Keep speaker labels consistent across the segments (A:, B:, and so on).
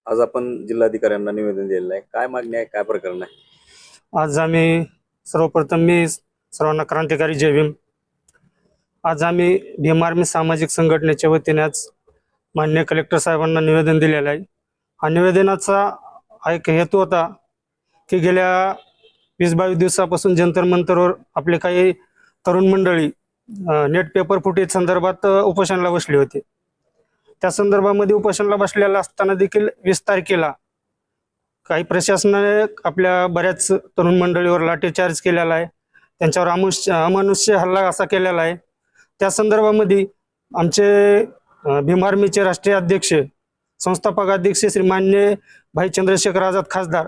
A: आज आपण जिल्हाधिकाऱ्यांना निवेदन दिलेलं आहे. काय मागणी आहे, काय प्रकरण आहे?
B: आज आम्ही सर्वप्रथम मी सर्वांना क्रांतिकारी जय भीम. आज आम्ही भीम आर्मी सामाजिक संघटनेच्या वतीने आज माननीय कलेक्टर साहेबांना निवेदन दिलेलं आहे. हा निवेदनाचा एक हेतू होता की गेल्या 20-22 दिवसापासून जंतर मंतरवर आपले काही तरुण मंडळी नेट पेपर फुटेज संदर्भात उपोषणाला बसली होती. त्या संदर्भामध्ये उपोषणाला बसलेला असताना देखील 20 तारखेला काही प्रशासनाने आपल्या बऱ्याच तरुण मंडळीवर लाठीचार्ज केलेला आहे, त्यांच्यावर अमानुष्य हल्ला असा केलेला आहे. त्या संदर्भामध्ये आमचे भीम आर्मीचे राष्ट्रीय अध्यक्ष संस्थापक अध्यक्ष श्री मान्य भाई चंद्रशेखर आझाद खासदार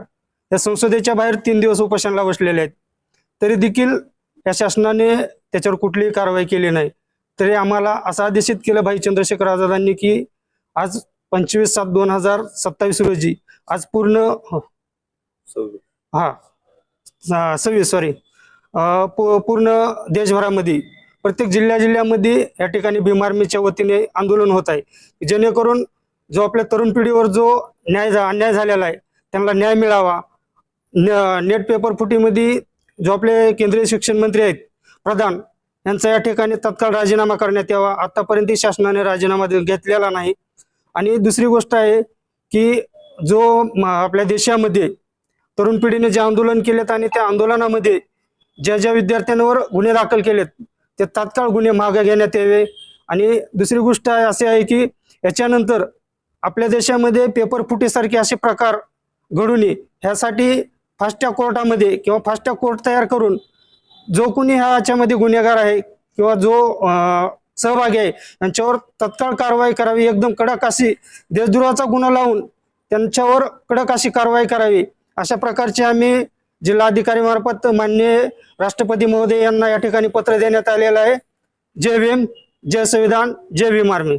B: या संसदेच्या बाहेर 3 दिवस उपोषणाला बसलेले आहेत. तरी देखील या शासनाने त्याच्यावर कुठलीही कारवाई केली नाही. तरी आम्हाला असं आदेशित केलं भाई चंद्रशेखर आझादांनी की आज 25/7/2027 रोजी आज पूर्ण 26 पूर्ण देशभरामध्ये प्रत्येक जिल्ह्यामध्ये या ठिकाणी भीम आर्मीच्या वतीने आंदोलन होत आहे, जेणेकरून जो आपल्या तरुण पिढीवर जो अन्याय झालेला आहे त्यांना न्याय मिळावा. नेट पेपर फुटीमध्ये जो आपले केंद्रीय शिक्षण मंत्री आहेत प्रधान यांचा या ठिकाणी तत्काळ राजीनामा करण्यात यावा. आतापर्यंत शासनाने राजीनामा घेतलेला नाही. आणि दुसरी गोष्ट आहे की जो आपल्या देशामध्ये तरुण पिढीने जे आंदोलन केलेत आणि त्या आंदोलनामध्ये ज्या विद्यार्थ्यांवर गुन्हे दाखल केलेत ते तात्काळ गुन्हे मागे घेण्यात यावे. आणि दुसरी गोष्ट अशी आहे की याच्यानंतर आपल्या देशामध्ये पेपर फुटीसारखे असे प्रकार घडू नये ह्यासाठी फास्ट ट्रॅक कोर्टामध्ये किंवा फास्ट ट्रॅक कोर्ट तयार करून जो कोणी ह्याच्यामध्ये गुन्हेगार आहे किंवा जो सहभागी आहे यांच्यावर तत्काळ कारवाई करावी. एकदम कडक अशी देशद्रोहाचा गुन्हा लावून त्यांच्यावर कडक अशी कारवाई करावी. अशा प्रकारचे आम्ही जिल्हाधिकारी मार्फत माननीय राष्ट्रपती महोदय यांना या ठिकाणी पत्र देण्यात आलेलं आहे. जय भीम, जय संविधान, जय भीम आर्मी.